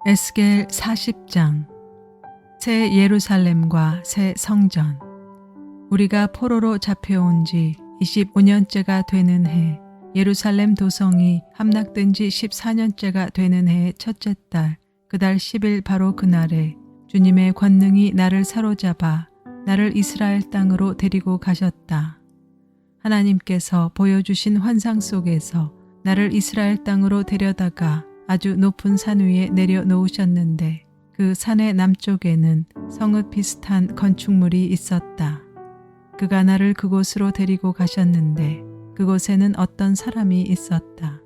에스겔 40장. 새 예루살렘과 새 성전. 우리가 포로로 잡혀온 지 25년째가 되는 해, 예루살렘 도성이 함락된 지 14년째가 되는 해의 첫째 달, 그달 10일 바로 그날에 주님의 권능이 나를 사로잡아 나를 이스라엘 땅으로 데리고 가셨다. 하나님께서 보여주신 환상 속에서 나를 이스라엘 땅으로 데려다가 아주 높은 산 위에 내려놓으셨는데 그 산의 남쪽에는 성읍 비슷한 건축물이 있었다. 그가 나를 그곳으로 데리고 가셨는데 그곳에는 어떤 사람이 있었다.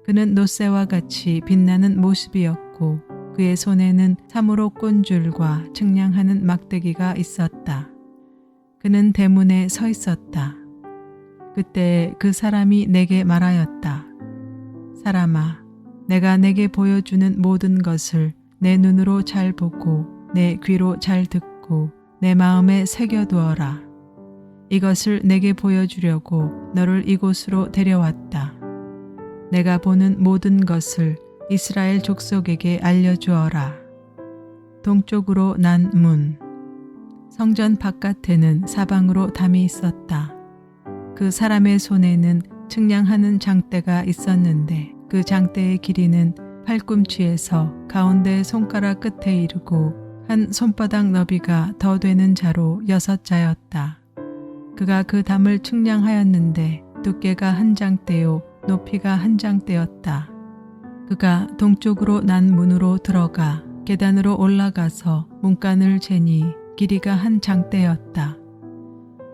그는 노새와 같이 빛나는 모습이었고 그의 손에는 사무로 꼰줄과 측량하는 막대기가 있었다. 그는 대문에 서 있었다. 그때 그 사람이 내게 말하였다. 사람아, 내가 내게 보여주는 모든 것을 내 눈으로 잘 보고 내 귀로 잘 듣고 내 마음에 새겨두어라. 이것을 내게 보여주려고 너를 이곳으로 데려왔다. 내가 보는 모든 것을 이스라엘 족속에게 알려주어라. 동쪽으로 난 문. 성전 바깥에는 사방으로 담이 있었다. 그 사람의 손에는 측량하는 장대가 있었는데 그 장대의 길이는 팔꿈치에서 가운데 손가락 끝에 이르고 한 손바닥 너비가 더 되는 자로 6자였다. 그가 그 담을 측량하였는데 두께가 한 장대요 높이가 한 장대였다. 그가 동쪽으로 난 문으로 들어가 계단으로 올라가서 문간을 재니 길이가 한 장대였다.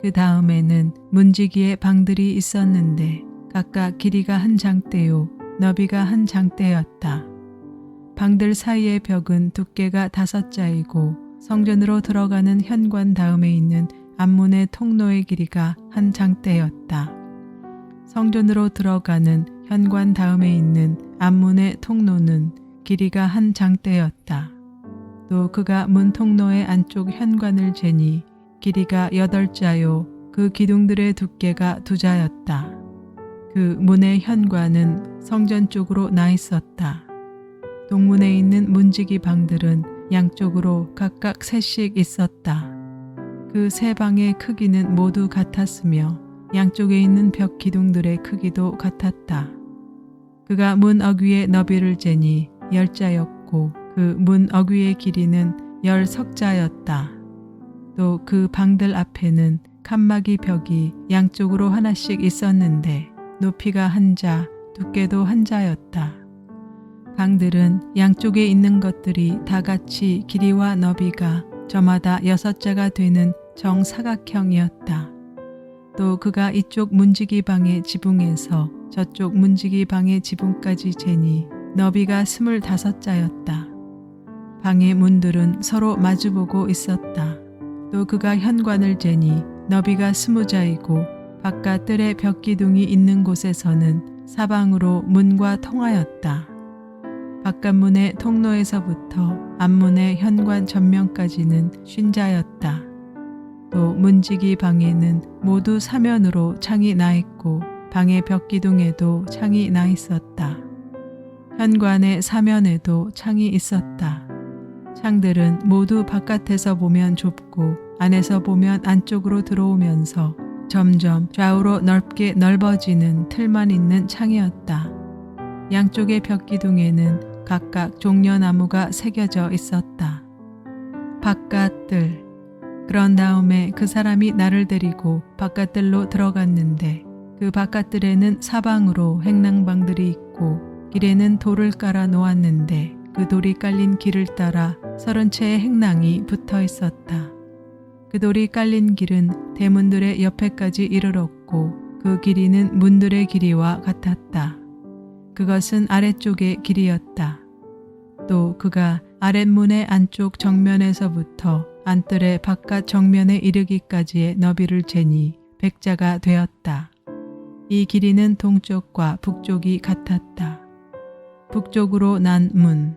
그 다음에는 문지기의 방들이 있었는데 각각 길이가 한 장대요 너비가 한 장대였다. 방들 사이의 벽은 두께가 5자이고 성전으로 들어가는 현관 다음에 있는 앞문의 통로의 길이가 한 장대였다. 성전으로 들어가는 현관 다음에 있는 앞문의 통로는 길이가 한 장대였다. 또 그가 문 통로의 안쪽 현관을 재니 길이가 8자요 그 기둥들의 두께가 2자였다. 그 문의 현관은 성전 쪽으로 나 있었다. 동문에 있는 문지기 방들은 양쪽으로 각각 3씩 있었다. 그 3방의 크기는 모두 같았으며 양쪽에 있는 벽 기둥들의 크기도 같았다. 그가 문 어귀의 너비를 재니 10자였고 그 문 어귀의 길이는 10석자였다. 또 그 방들 앞에는 칸막이 벽이 양쪽으로 하나씩 있었는데 높이가 1자, 두께도 1자였다. 방들은 양쪽에 있는 것들이 다 같이 길이와 너비가 저마다 6자가 되는 정사각형이었다. 또 그가 이쪽 문지기 방의 지붕에서 저쪽 문지기 방의 지붕까지 재니 너비가 25자였다. 방의 문들은 서로 마주보고 있었다. 또 그가 현관을 재니 너비가 20자이고 바깥 뜰에 벽기둥이 있는 곳에서는 사방으로 문과 통하였다. 바깥문의 통로에서부터 앞문의 현관 전면까지는 50자였다. 또 문지기 방에는 모두 사면으로 창이 나 있고 방의 벽기둥에도 창이 나 있었다. 현관의 사면에도 창이 있었다. 창들은 모두 바깥에서 보면 좁고 안에서 보면 안쪽으로 들어오면서 점점 좌우로 넓게 넓어지는 틀만 있는 창이었다. 양쪽의 벽기둥에는 각각 종려나무가 새겨져 있었다. 바깥뜰. 그런 다음에 그 사람이 나를 데리고 바깥뜰로 들어갔는데 그 바깥뜰에는 사방으로 행랑방들이 있고 길에는 돌을 깔아 놓았는데 그 돌이 깔린 길을 따라 30채의 행랑이 붙어 있었다. 그 돌이 깔린 길은 대문들의 옆에까지 이르렀고 그 길이는 문들의 길이와 같았다. 그것은 아래쪽의 길이었다. 또 그가 아랫문의 안쪽 정면에서부터 안뜰의 바깥 정면에 이르기까지의 너비를 재니 100자가 되었다. 이 길이는 동쪽과 북쪽이 같았다. 북쪽으로 난 문.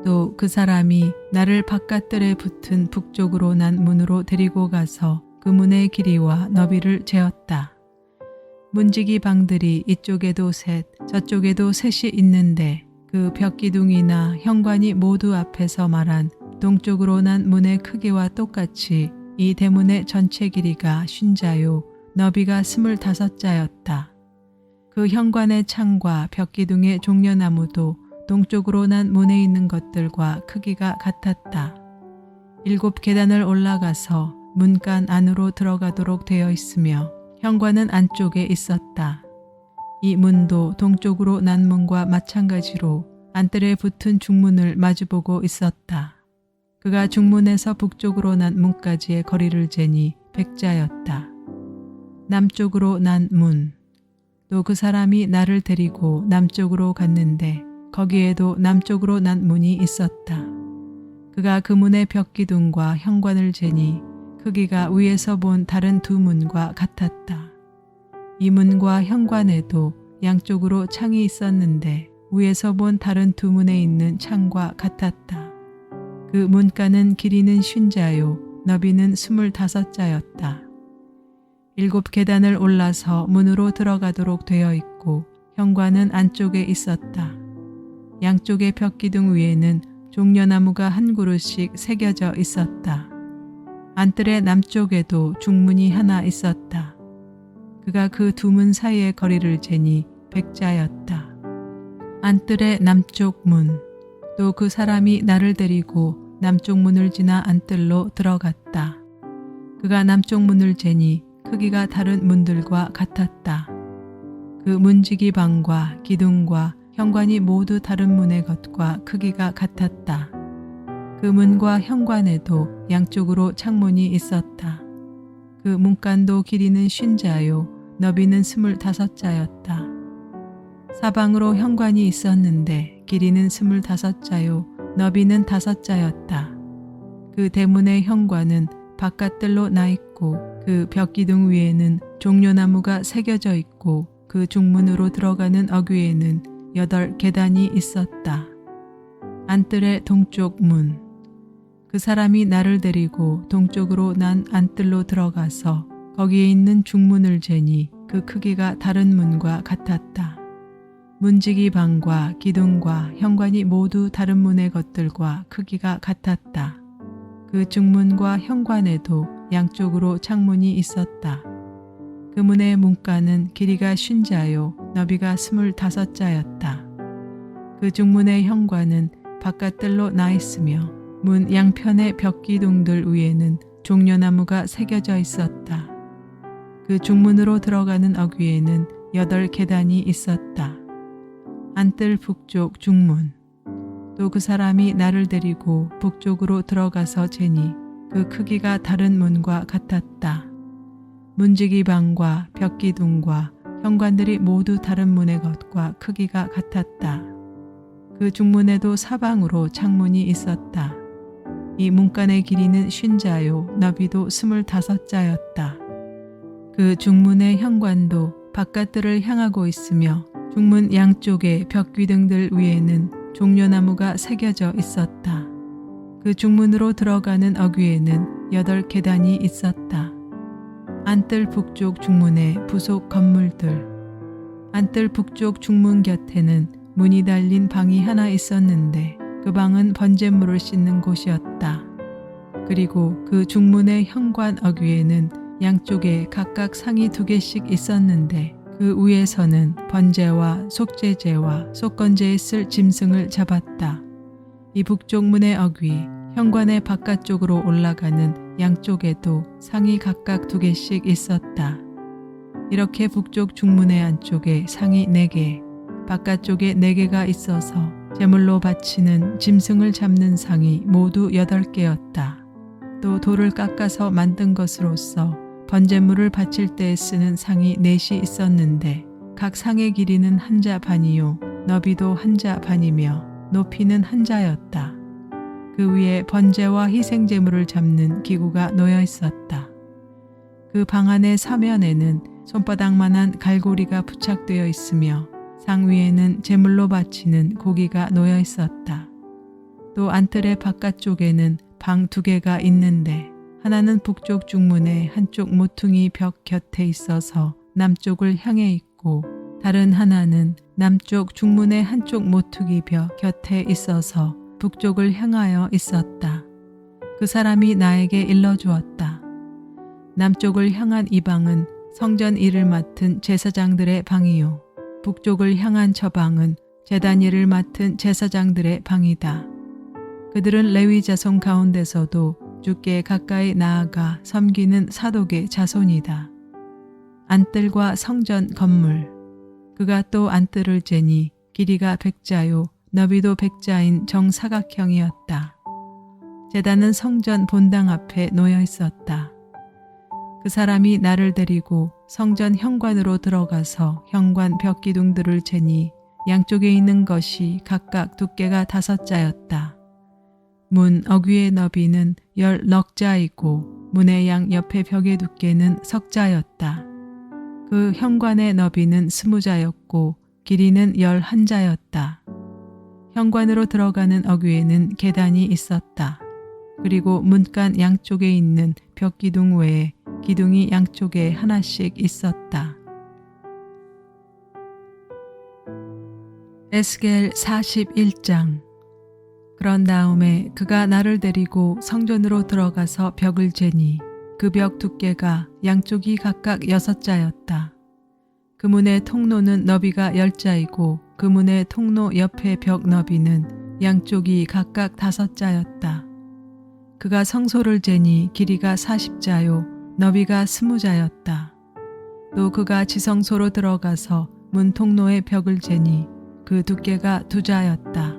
또 그 사람이 나를 바깥뜰에 붙은 북쪽으로 난 문으로 데리고 가서 그 문의 길이와 너비를 재었다. 문지기 방들이 이쪽에도 셋, 저쪽에도 셋이 있는데 그 벽기둥이나 현관이 모두 앞에서 말한 동쪽으로 난 문의 크기와 똑같이 이 대문의 전체 길이가 50자요 너비가 25자였다. 그 현관의 창과 벽기둥의 종려나무도 동쪽으로 난 문에 있는 것들과 크기가 같았다. 7 계단을 올라가서 문간 안으로 들어가도록 되어 있으며 현관은 안쪽에 있었다. 이 문도 동쪽으로 난 문과 마찬가지로 안뜰에 붙은 중문을 마주보고 있었다. 그가 중문에서 북쪽으로 난 문까지의 거리를 재니 100자였다. 남쪽으로 난 문. 또 그 사람이 나를 데리고 남쪽으로 갔는데 거기에도 남쪽으로 난 문이 있었다. 그가 그 문의 벽기둥과 현관을 재니 크기가 위에서 본 다른 2 문과 같았다. 이 문과 현관에도 양쪽으로 창이 있었는데 위에서 본 다른 2 문에 있는 창과 같았다. 그 문가는 길이는 50자요 너비는 25자였다. 7 계단을 올라서 문으로 들어가도록 되어 있고 현관은 안쪽에 있었다. 양쪽의 벽기둥 위에는 종려나무가 한 그루씩 새겨져 있었다. 안뜰의 남쪽에도 중문이 하나 있었다. 그가 그 2 문 사이의 거리를 재니 100자였다. 안뜰의 남쪽 문. 또 그 사람이 나를 데리고 남쪽 문을 지나 안뜰로 들어갔다. 그가 남쪽 문을 재니 크기가 다른 문들과 같았다. 그 문지기 방과 기둥과 현관이 모두 다른 문의 것과 크기가 같았다. 그 문과 현관에도 양쪽으로 창문이 있었다. 그 문간도 길이는 50자요 너비는 25자였다. 사방으로 현관이 있었는데 길이는 25자요 너비는 5자였다. 그 대문의 현관은 바깥뜰로 나 있고 그 벽기둥 위에는 종려나무가 새겨져 있고 그 중문으로 들어가는 어귀에는 8 계단이 있었다. 안뜰의 동쪽 문. 그 사람이 나를 데리고 동쪽으로 난 안뜰로 들어가서 거기에 있는 중문을 재니 그 크기가 다른 문과 같았다. 문지기 방과 기둥과 현관이 모두 다른 문의 것들과 크기가 같았다. 그 중문과 현관에도 양쪽으로 창문이 있었다. 그 문의 문가는 길이가 50자요 너비가 25자였다. 그 중문의 현관은 바깥뜰로 나 있으며 문 양편의 벽기둥들 위에는 종려나무가 새겨져 있었다. 그 중문으로 들어가는 어귀에는 8 계단이 있었다. 안뜰 북쪽 중문. 또 그 사람이 나를 데리고 북쪽으로 들어가서 재니 그 크기가 다른 문과 같았다. 문지기 방과 벽기둥과 현관들이 모두 다른 문의 것과 크기가 같았다. 그 중문에도 사방으로 창문이 있었다. 이 문간의 길이는 50자요 너비도 25자였다. 그 중문의 현관도 바깥들을 향하고 있으며 중문 양쪽의 벽귀등들 위에는 종려나무가 새겨져 있었다. 그 중문으로 들어가는 어귀에는 8 계단이 있었다. 안뜰 북쪽 중문의 부속 건물들. 안뜰 북쪽 중문 곁에는 문이 달린 방이 하나 있었는데 그 방은 번제물을 씻는 곳이었다. 그리고 그 중문의 현관 어귀에는 양쪽에 각각 상이 2개씩 있었는데 그 위에서는 번제와 속죄제와 속건제에 쓸 짐승을 잡았다. 이 북쪽 문의 어귀, 현관의 바깥쪽으로 올라가는 양쪽에도 상이 각각 2개씩 있었다. 이렇게 북쪽 중문의 안쪽에 상이 4개, 바깥쪽에 4개가 있어서 제물로 바치는 짐승을 잡는 상이 모두 8개였다. 또 돌을 깎아서 만든 것으로서 번제물을 바칠 때에 쓰는 상이 4이 있었는데 각 상의 길이는 1자 반이요 너비도 1자 반이며 높이는 1자였다. 그 위에 번제와 희생제물을 잡는 기구가 놓여 있었다. 그 방 안의 사면에는 손바닥만한 갈고리가 부착되어 있으며 상 위에는 제물로 바치는 고기가 놓여 있었다. 또 안뜰의 바깥쪽에는 방 2개가 있는데 하나는 북쪽 중문의 한쪽 모퉁이 벽 곁에 있어서 남쪽을 향해 있고 다른 하나는 남쪽 중문의 한쪽 모퉁이 벽 곁에 있어서 북쪽을 향하여 있었다. 그 사람이 나에게 일러주었다. 남쪽을 향한 이 방은 성전 일을 맡은 제사장들의 방이요. 북쪽을 향한 저 방은 제단 일을 맡은 제사장들의 방이다. 그들은 레위 자손 가운데서도 주께 가까이 나아가 섬기는 사독의 자손이다. 안뜰과 성전 건물. 그가 또 안뜰을 재니 길이가 100자요 너비도 100자인 정사각형이었다. 제단은 성전 본당 앞에 놓여 있었다. 그 사람이 나를 데리고 성전 현관으로 들어가서 현관 벽 기둥들을 재니 양쪽에 있는 것이 각각 두께가 5자였다. 문 어귀의 너비는 10넉자이고 문의 양 옆에 벽의 두께는 10자였다. 그 현관의 너비는 20자였고 길이는 11자였다. 현관으로 들어가는 어귀에는 계단이 있었다. 그리고 문간 양쪽에 있는 벽 기둥 외에 기둥이 양쪽에 하나씩 있었다. 에스겔 41장. 그런 다음에 그가 나를 데리고 성전으로 들어가서 벽을 재니 그 벽 두께가 양쪽이 각각 6자였다. 그 문의 통로는 너비가 10자이고 그 문의 통로 옆의 벽 너비는 양쪽이 각각 5자였다. 그가 성소를 재니 길이가 40자요 너비가 20자였다. 또 그가 지성소로 들어가서 문 통로의 벽을 재니 그 두께가 2자였다.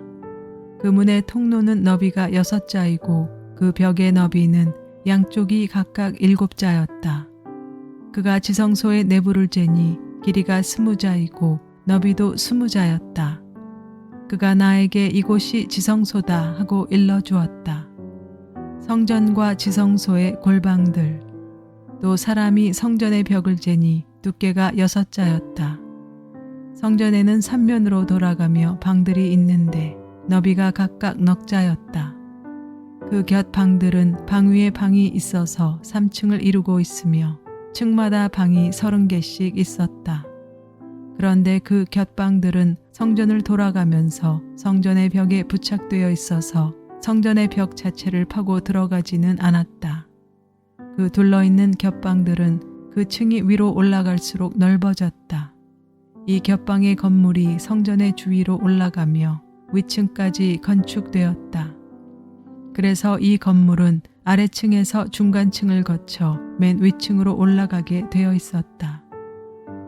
그 문의 통로는 너비가 6자이고 그 벽의 너비는 양쪽이 각각 7자였다. 그가 지성소의 내부를 재니 길이가 20자이고 너비도 20자였다. 그가 나에게 이곳이 지성소다 하고 일러주었다. 성전과 지성소의 골방들. 또 사람이 성전의 벽을 재니 두께가 6자였다. 성전에는 3면으로 돌아가며 방들이 있는데 너비가 각각 넉자였다. 그 곁 방들은 방 위에 방이 있어서 3층을 이루고 있으며 층마다 방이 30개씩 있었다. 그런데 그 곁방들은 성전을 돌아가면서 성전의 벽에 부착되어 있어서 성전의 벽 자체를 파고 들어가지는 않았다. 그 둘러있는 곁방들은 그 층이 위로 올라갈수록 넓어졌다. 이 곁방의 건물이 성전의 주위로 올라가며 위층까지 건축되었다. 그래서 이 건물은 아래층에서 중간층을 거쳐 맨 위층으로 올라가게 되어 있었다.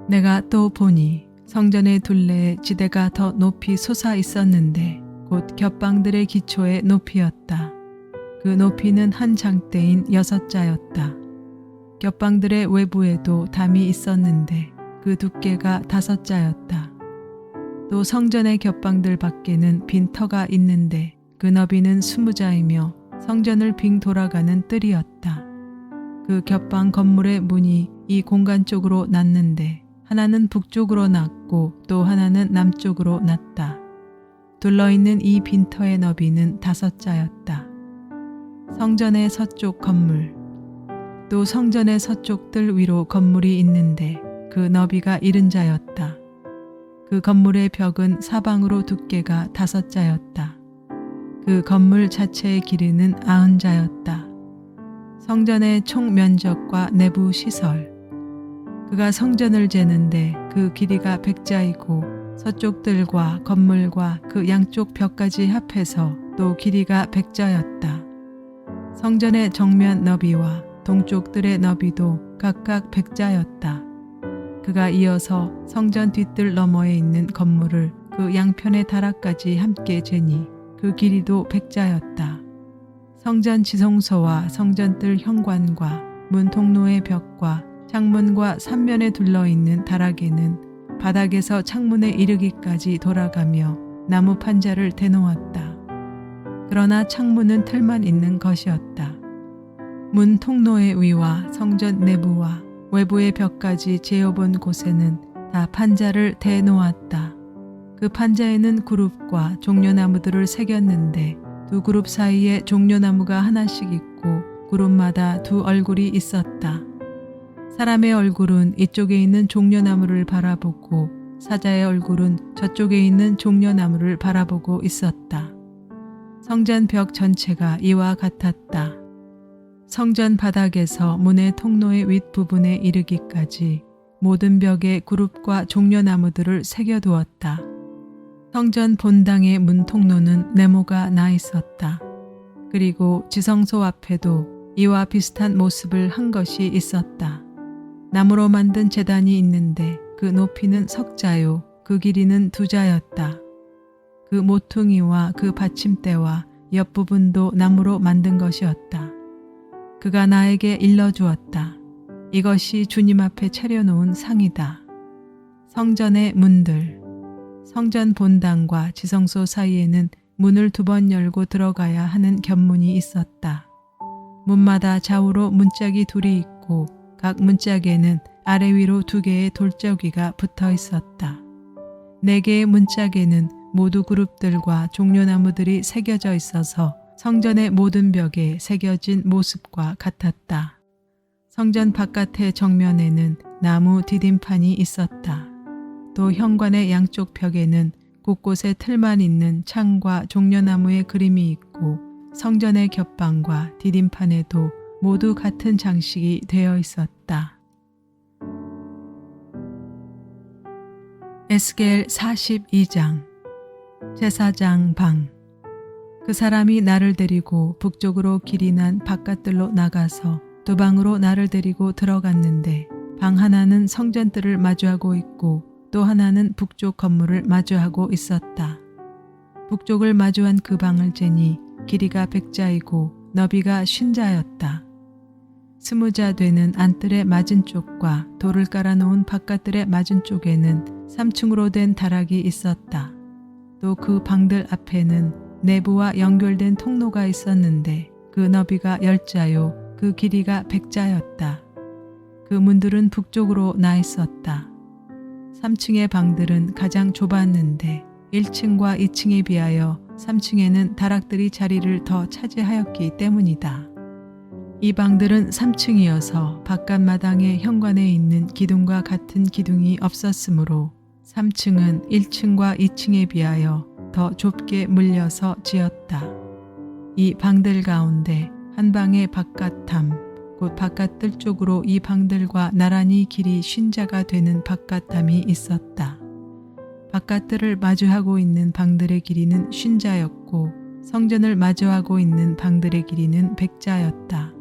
내가 또 보니 성전의 둘레에 지대가 더 높이 솟아 있었는데 곧 겹방들의 기초의 높이였다. 그 높이는 한 장대인 6자였다. 겹방들의 외부에도 담이 있었는데 그 두께가 5자였다. 또 성전의 겹방들 밖에는 빈 터가 있는데 그 너비는 20자이며 성전을 빙 돌아가는 뜰이었다. 그 겹방 건물의 문이 이 공간 쪽으로 났는데 하나는 북쪽으로 났고 또 하나는 남쪽으로 났다. 둘러있는 이 빈터의 너비는 5자였다. 성전의 서쪽 건물. 또 성전의 서쪽 뜰 위로 건물이 있는데 그 너비가 70자였다. 그 건물의 벽은 사방으로 두께가 5자였다. 그 건물 자체의 길이는 90자였다. 성전의 총 면적과 내부 시설. 그가 성전을 재는데 그 길이가 100자이고 서쪽 뜰과 건물과 그 양쪽 벽까지 합해서 또 길이가 100자였다. 성전의 정면 너비와 동쪽 뜰의 너비도 각각 100자였다. 그가 이어서 성전 뒷뜰 너머에 있는 건물을 그 양편의 다락까지 함께 재니 그 길이도 100자였다. 성전 지성소와 성전뜰 현관과 문 통로의 벽과 창문과 3면에 둘러있는 다락에는 바닥에서 창문에 이르기까지 돌아가며 나무 판자를 대놓았다. 그러나 창문은 틀만 있는 것이었다. 문 통로의 위와 성전 내부와 외부의 벽까지 재어본 곳에는 다 판자를 대놓았다. 그 판자에는 그룹과 종려나무들을 새겼는데 두 그룹 사이에 종려나무가 하나씩 있고 그룹마다 두 얼굴이 있었다. 사람의 얼굴은 이쪽에 있는 종려나무를 바라보고 사자의 얼굴은 저쪽에 있는 종려나무를 바라보고 있었다. 성전 벽 전체가 이와 같았다. 성전 바닥에서 문의 통로의 윗부분에 이르기까지 모든 벽에 그룹과 종려나무들을 새겨두었다. 성전 본당의 문 통로는 네모가 나 있었다. 그리고 지성소 앞에도 이와 비슷한 모습을 한 것이 있었다. 나무로 만든 제단이 있는데 그 높이는 석자요, 그 길이는 2자였다. 그 모퉁이와 그 받침대와 옆부분도 나무로 만든 것이었다. 그가 나에게 일러주었다. 이것이 주님 앞에 차려놓은 상이다. 성전의 문들. 성전 본당과 지성소 사이에는 문을 2번 열고 들어가야 하는 견문이 있었다. 문마다 좌우로 문짝이 2이 있고 각 문짝에는 아래 위로 2개의 돌저귀가 붙어 있었다. 4개의 문짝에는 모두 그룹들과 종려나무들이 새겨져 있어서 성전의 모든 벽에 새겨진 모습과 같았다. 성전 바깥의 정면에는 나무 디딤판이 있었다. 또 현관의 양쪽 벽에는 곳곳에 틀만 있는 창과 종려나무의 그림이 있고 성전의 겹방과 디딤판에도 모두 같은 장식이 되어 있었다. 에스겔 42장. 제사장 방. 그 사람이 나를 데리고 북쪽으로 길이 난 바깥들로 나가서 2방으로 나를 데리고 들어갔는데 방 하나는 성전뜰을 마주하고 있고 또 하나는 북쪽 건물을 마주하고 있었다. 북쪽을 마주한 그 방을 재니 길이가 100자이고 너비가 50자였다. 20자 되는 안뜰의 맞은쪽과 돌을 깔아놓은 바깥뜰의 맞은쪽에는 3층으로 된 다락이 있었다. 또 그 방들 앞에는 내부와 연결된 통로가 있었는데 그 너비가 10자요, 그 길이가 100자였다. 그 문들은 북쪽으로 나 있었다. 3층의 방들은 가장 좁았는데 1층과 2층에 비하여 3층에는 다락들이 자리를 더 차지하였기 때문이다. 이 방들은 3층이어서 바깥마당의 현관에 있는 기둥과 같은 기둥이 없었으므로 3층은 1층과 2층에 비하여 더 좁게 물려서 지었다. 이 방들 가운데 한 방의 바깥함, 곧 바깥뜰 쪽으로 이 방들과 나란히 길이 50자가 되는 바깥함이 있었다. 바깥뜰을 마주하고 있는 방들의 길이는 50자였고 성전을 마주하고 있는 방들의 길이는 100자였다.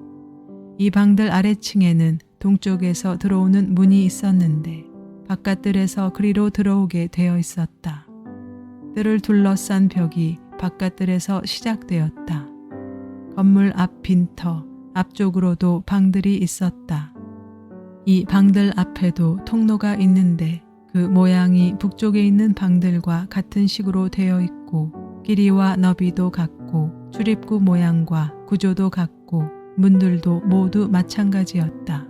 이 방들 아래층에는 동쪽에서 들어오는 문이 있었는데 바깥뜰에서 그리로 들어오게 되어 있었다. 뜰을 둘러싼 벽이 바깥뜰에서 시작되었다. 건물 앞 빈터, 앞쪽으로도 방들이 있었다. 이 방들 앞에도 통로가 있는데 그 모양이 북쪽에 있는 방들과 같은 식으로 되어 있고 길이와 너비도 같고 출입구 모양과 구조도 같고 문들도 모두 마찬가지였다.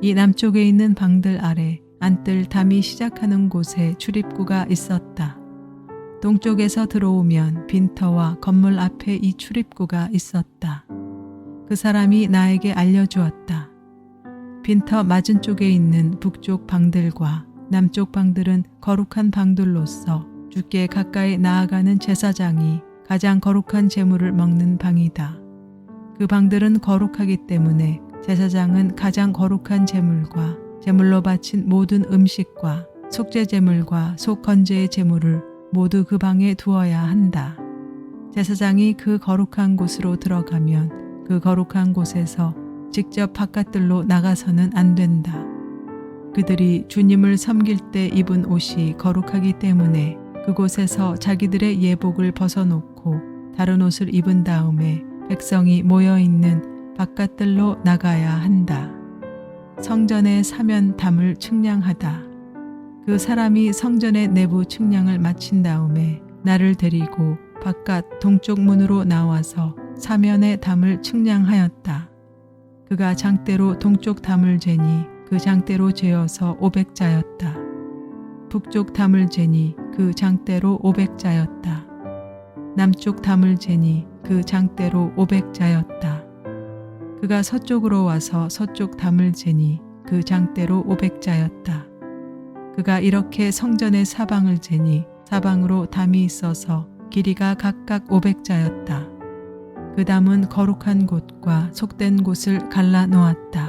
이 남쪽에 있는 방들 아래 안뜰 담이 시작하는 곳에 출입구가 있었다. 동쪽에서 들어오면 빈터와 건물 앞에 이 출입구가 있었다. 그 사람이 나에게 알려주었다. 빈터 맞은 쪽에 있는 북쪽 방들과 남쪽 방들은 거룩한 방들로서 주께 가까이 나아가는 제사장이 가장 거룩한 제물을 먹는 방이다. 그 방들은 거룩하기 때문에 제사장은 가장 거룩한 제물과 제물로 바친 모든 음식과 속죄 제물과 속 건제의 제물을 모두 그 방에 두어야 한다. 제사장이 그 거룩한 곳으로 들어가면 그 거룩한 곳에서 직접 바깥들로 나가서는 안 된다. 그들이 주님을 섬길 때 입은 옷이 거룩하기 때문에 그곳에서 자기들의 예복을 벗어놓고 다른 옷을 입은 다음에 백성이 모여있는 바깥들로 나가야 한다. 성전의 사면담을 측량하다. 그 사람이 성전의 내부 측량을 마친 다음에 나를 데리고 바깥 동쪽 문으로 나와서 사면의 담을 측량하였다. 그가 장대로 동쪽 담을 재니 그 장대로 재어서 500자였다. 북쪽 담을 재니 그 장대로 500자였다. 남쪽 담을 재니 그 장대로 500자였다. 그가 서쪽으로 와서 서쪽 담을 재니 그 장대로 500자였다. 그가 이렇게 성전의 사방을 재니 사방으로 담이 있어서 길이가 각각 500자였다. 그 담은 거룩한 곳과 속된 곳을 갈라 놓았다.